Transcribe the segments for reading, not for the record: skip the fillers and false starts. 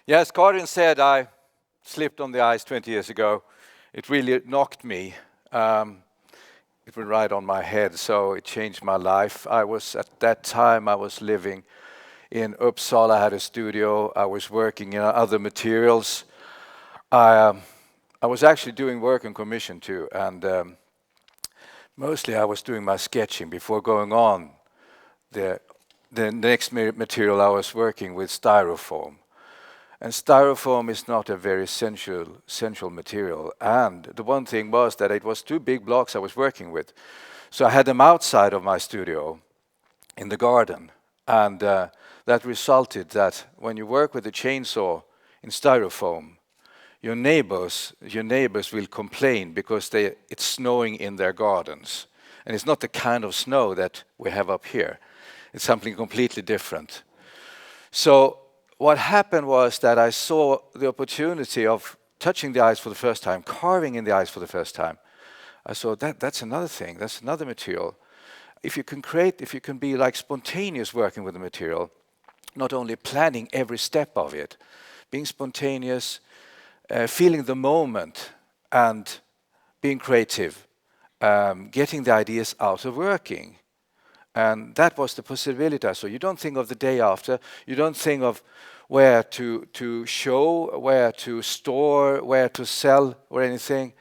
Yes, Karin said I slipped on the ice 20 years ago. It really knocked me. It went right on my head, so it changed my life. At that time, I was living in Uppsala. I had a studio. I was working in other materials. I was actually doing work on commission too, and mostly I was doing my sketching before going on. The next material I was working with styrofoam. And styrofoam is not a very sensual material. And the one thing was that it was 2 big blocks I was working with. So I had them outside of my studio in the garden. And that resulted that when you work with a chainsaw in styrofoam, your neighbors will complain because it's snowing in their gardens. And it's not the kind of snow that we have up here. It's something completely different. So what happened was that I saw the opportunity of touching the ice for the first time, carving in the ice for the first time. I saw that's another thing, that's another material. If you can be like spontaneous working with the material, not only planning every step of it, being spontaneous, feeling the moment and being creative, getting the ideas out of working. And that was the possibility. So you don't think of the day after, you don't think of where to show, where to store, where to sell or anything.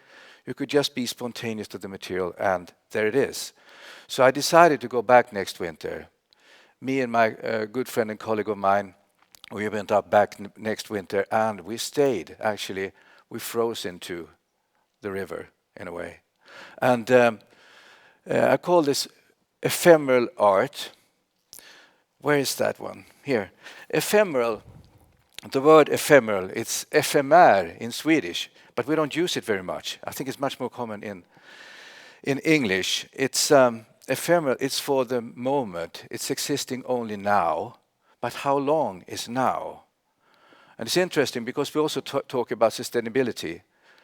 You could just be spontaneous to the material and there it is. So I decided to go back next winter. Me and my good friend and colleague of mine, we went up back next winter and we stayed. Actually, we froze into the river in a way. And I call this ephemeral art. Where is that one? Here. Ephemeral. The word ephemeral, it's ephemer in Swedish, but we don't use it very much. I think it's much more common in English. It's ephemeral, it's for the moment. It's existing only now. But how long is now? And it's interesting because we also talk about sustainability.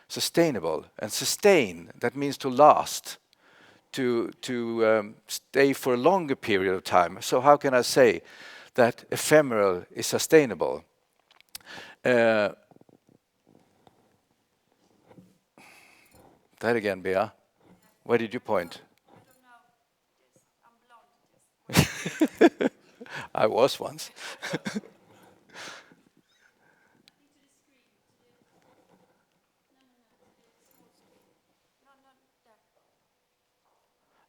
Sustainable and sustain, that means to last, to stay for a longer period of time. So how can I say that ephemeral is sustainable? That again, Bea. Where did you point? I don't know. I'm blonde. I was once.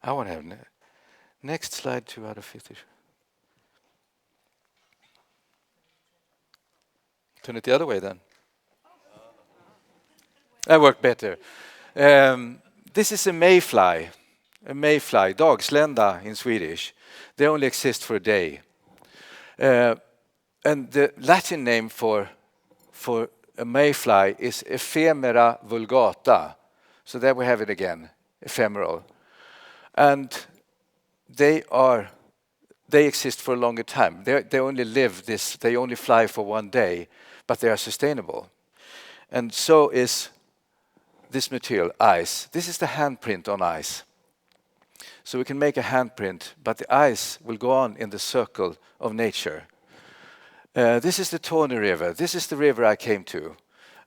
I want to have next slide 2 out of 50. Turn it the other way then. That worked better. This is a mayfly, dagslända in Swedish. They only exist for a day. And the Latin name for a mayfly is Ephemera vulgata. So there we have it again, ephemeral. And they exist for a longer time. They only live this, they only fly for 1 day, but they are sustainable. And so is this material, ice. This is the handprint on ice. So we can make a handprint, but the ice will go on in the circle of nature. This is the Torne River. This is the river I came to.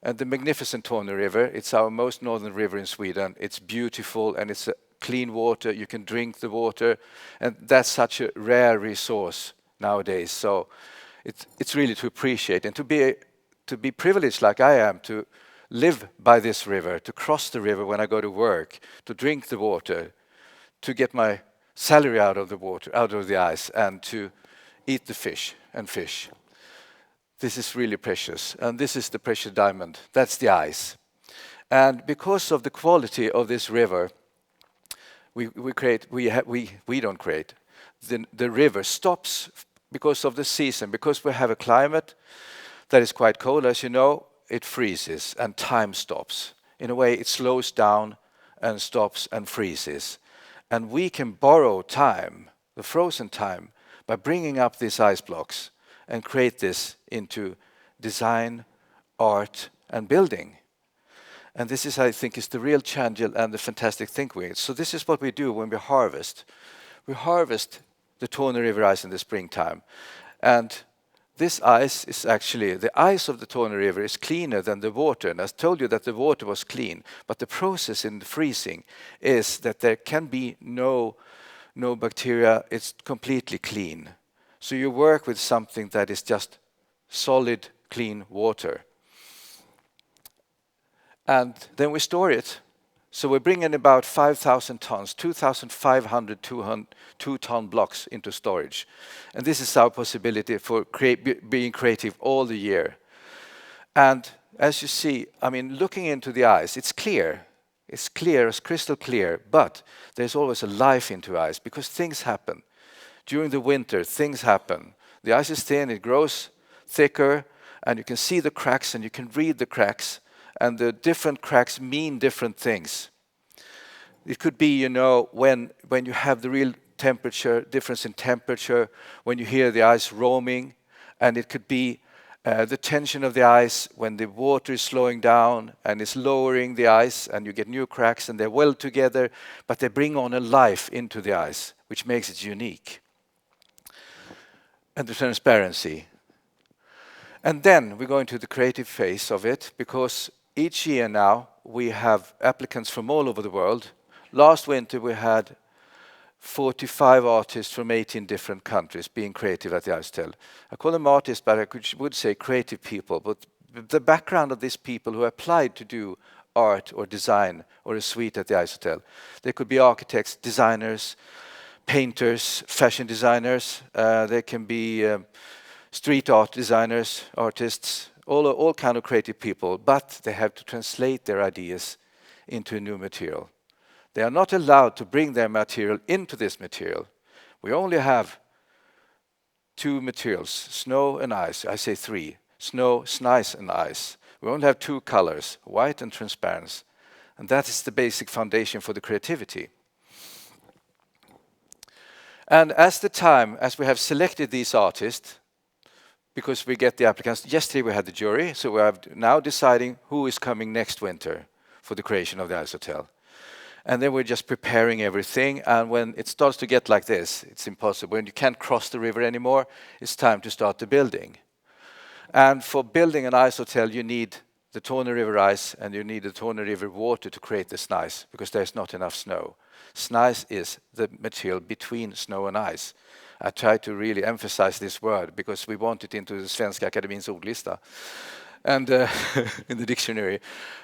And the magnificent Torne River, it's our most northern river in Sweden. It's beautiful and it's clean water. You can drink the water. And that's such a rare resource nowadays. So it's really to appreciate. And to be privileged like I am to live by this river, to cross the river when I go to work, to drink the water, to get my salary out of the water, out of the ice, and to eat the fish and fish. This is really precious, and this is the precious diamond. That's the ice. And because of the quality of this river, we don't create. The river stops because of the season, because we have a climate that is quite cold, as you know, it freezes and time stops. In a way, it slows down and stops and freezes. And we can borrow time, the frozen time, by bringing up these ice blocks and create this into design, art, and building. And this is, I think, is the real challenge and the fantastic thing with it. So this is what we do when we harvest. We harvest the Torne River ice in the springtime. And this ice is actually, the ice of the Torne River is cleaner than the water. And I told you that the water was clean, but the process in the freezing is that there can be no bacteria. It's completely clean. So you work with something that is just solid, clean water. And then we store it. So we bring in about 5,000 tons, 2,500 2-ton blocks into storage. And this is our possibility for being creative all the year. And as you see, I mean, looking into the ice, it's clear. It's clear, it's crystal clear, but there's always a life into ice because things happen. During the winter, things happen. The ice is thin, it grows thicker, and you can see the cracks and you can read the cracks. And the different cracks mean different things. It could be, you know, when you have the real temperature, difference in temperature, when you hear the ice roaming, and it could be the tension of the ice when the water is slowing down and is lowering the ice, and you get new cracks, and they're well together, but they bring on a life into the ice, which makes it unique. And the transparency. And then we go into the creative phase of it, because each year now we have applicants from all over the world. Last winter we had 45 artists from 18 different countries being creative at the ICEHOTEL. I call them artists, but I would say creative people. But the background of these people who applied to do art or design or a suite at the ICEHOTEL. They could be architects, designers, painters, fashion designers. They can be street art designers, artists, all kind of creative people, but they have to translate their ideas into a new material. They are not allowed to bring their material into this material. We only have 2 materials, snow and ice. I say 3, snow, ice and ice. We only have 2 colors, white and transparent. And that is the basic foundation for the creativity. And as we have selected these artists, because we get the applicants. Yesterday we had the jury, so we are now deciding who is coming next winter for the creation of the ICEHOTEL. And then we're just preparing everything, and when it starts to get like this, it's impossible. When you can't cross the river anymore, it's time to start the building. And for building an ICEHOTEL, you need the Torne River ice and you need the Torne River water to create the ice, because there's not enough snow. Ice is the material between snow and ice. I try to really emphasize this word because we want it into the Svenska Akademins ordlista and in the dictionary,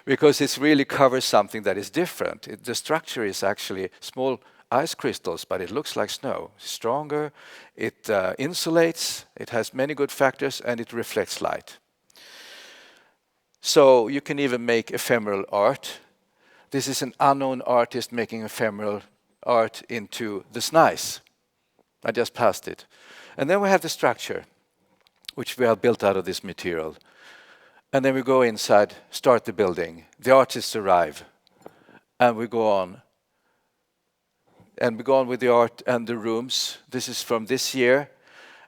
because it really covers something that is different. The structure is actually small ice crystals, but it looks like snow. Stronger, it insulates, it has many good factors, and it reflects light. So you can even make ephemeral art. This is an unknown artist making ephemeral art into the ice. I just passed it. And then we have the structure, which we have built out of this material. And then we go inside, start the building. The artists arrive, and we go on. And we go on with the art and the rooms. This is from this year.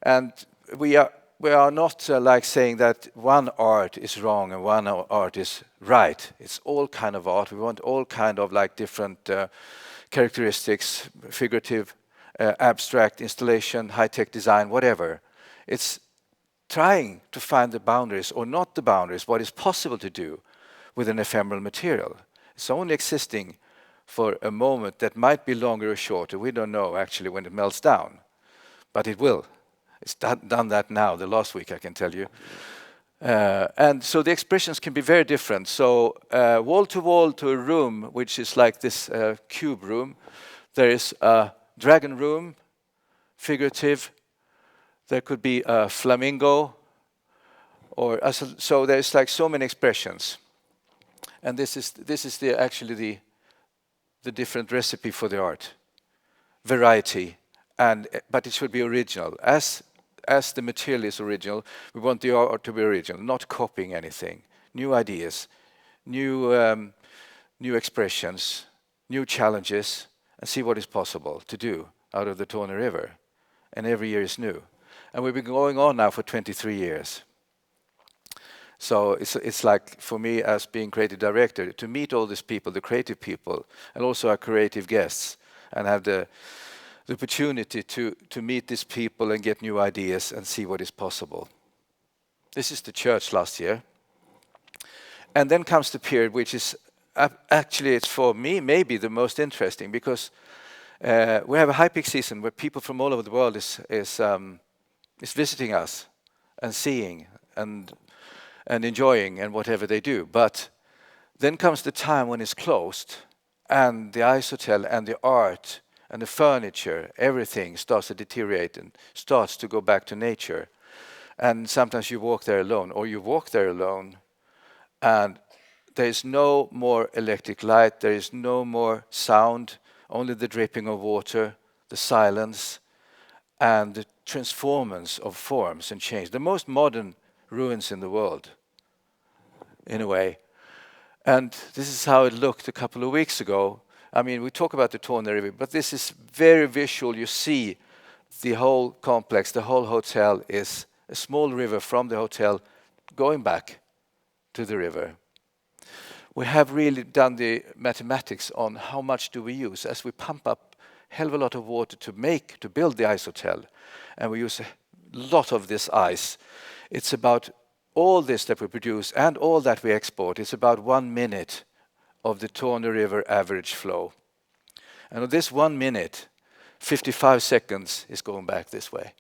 And we are not like saying that one art is wrong and one art is right. It's all kind of art. We want all kind of like different characteristics, figurative, abstract installation, high-tech design, whatever. It's trying to find the boundaries, or not the boundaries, what is possible to do with an ephemeral material. It's only existing for a moment that might be longer or shorter. We don't know actually when it melts down, but it will. It's done that now, the last week, I can tell you. And so the expressions can be very different. So wall to a room, which is like this cube room. There is a dragon room, figurative. There could be a flamingo, or so there's like so many expressions. And this is actually the different recipe for the art, variety, but it should be original. As the material is original, we want the art to be original, not copying anything. New ideas, new expressions, new challenges, and see what is possible to do out of the Torne River. And every year is new. And we've been going on now for 23 years. So it's like, for me as being creative director, to meet all these people, the creative people, and also our creative guests, and have the opportunity to meet these people and get new ideas and see what is possible. This is the church last year. And then comes the period which is actually, it's for me maybe the most interesting, because we have a high peak season where people from all over the world is visiting us and seeing and enjoying and whatever they do. But then comes the time when it's closed, and the ICEHOTEL and the art and the furniture, everything starts to deteriorate and starts to go back to nature. And sometimes you walk there alone, or you walk there alone, and there is no more electric light, there is no more sound, only the dripping of water, the silence, and the transformance of forms and change. The most modern ruins in the world, in a way. And this is how it looked a couple of weeks ago. I mean, we talk about the Torne River, but this is very visual. You see the whole complex, the whole hotel is a small river from the hotel going back to the river. We have really done the mathematics on how much do we use as we pump up a hell of a lot of water to build the ICEHOTEL, and we use a lot of this ice. It's about all this that we produce and all that we export. It's about 1 minute of the Torne River average flow. And on this 1 minute, 55 seconds is going back this way,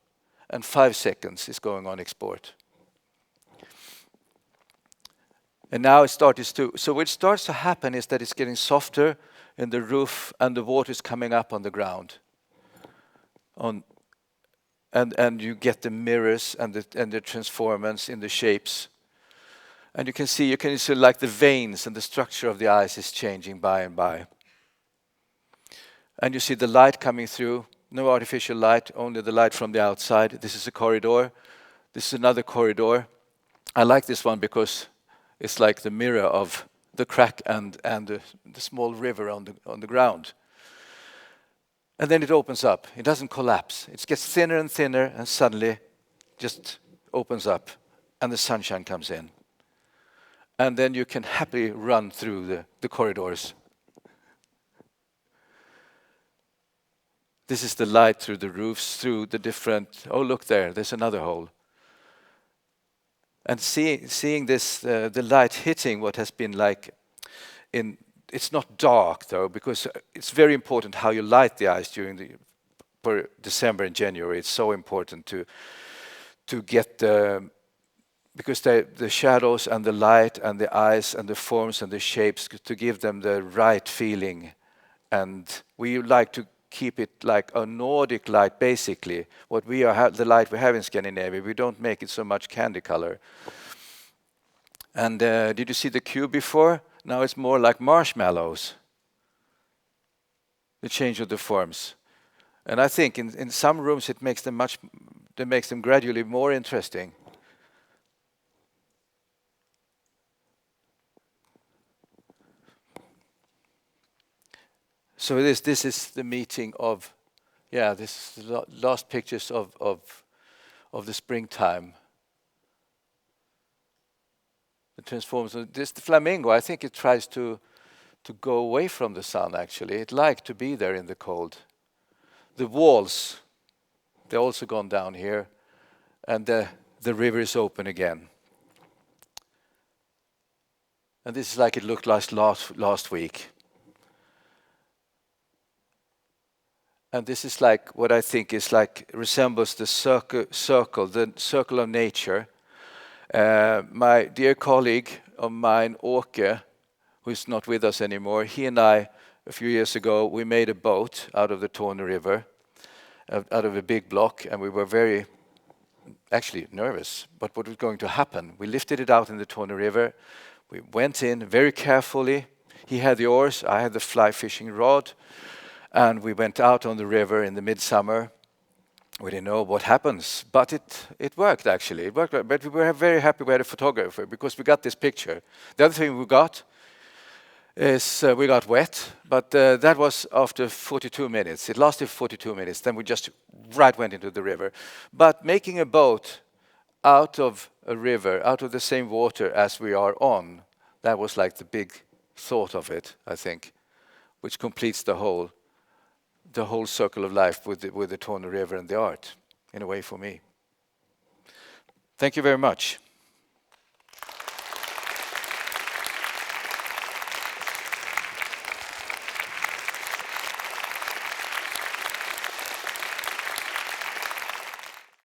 and 5 seconds is going on export. And now it starts to, so what starts to happen is that it's getting softer in the roof and the water is coming up on the ground. And you get the mirrors and the transformance in the shapes. And you can see like the veins and the structure of the ice is changing by and by. And you see the light coming through, no artificial light, only the light from the outside. This is a corridor. This is another corridor. I like this one because it's like the mirror of the crack and the small river on the ground. And then it opens up. It doesn't collapse. It gets thinner and thinner, and suddenly just opens up, and the sunshine comes in. And then you can happily run through the corridors. This is the light through the roofs, through the different... Oh, look there, there's another hole. And seeing this, the light hitting what has been like in... It's not dark, though, because it's very important how you light the ice during for December and January. It's so important to get the... Because the shadows and the light and the ice and the forms and the shapes, to give them the right feeling. And we like to keep it like a Nordic light, basically. What we are, the light we have in Scandinavia, we don't make it so much candy color. And did you see the cube before? Now it's more like marshmallows. The change of the forms. And I think in some rooms it makes them gradually more interesting. So this is the meeting of, this is the last pictures of the springtime. The transforms. The flamingo, I think it tries to go away from the sun, actually. It likes to be there in the cold. The walls, they're also gone down here, and the river is open again. And this is like it looked last week. And this is like what I think is like resembles the circle of nature. My dear colleague of mine, Åke, who is not with us anymore, he and I, a few years ago, we made a boat out of the Torne River, out of a big block, and we were very, actually nervous, but what was going to happen? We lifted it out in the Torne River, we went in very carefully, he had the oars, I had the fly fishing rod, and we went out on the river in the midsummer. We didn't know what happens, but it worked, actually. It worked, but we were very happy we had a photographer because we got this picture. The other thing we got is we got wet, but that was after 42 minutes. It lasted 42 minutes. Then we just went into the river. But making a boat out of a river, out of the same water as we are on, that was like the big thought of it, I think, which completes the whole circle of life with the Torne River and the art, in a way, for me. Thank you very much.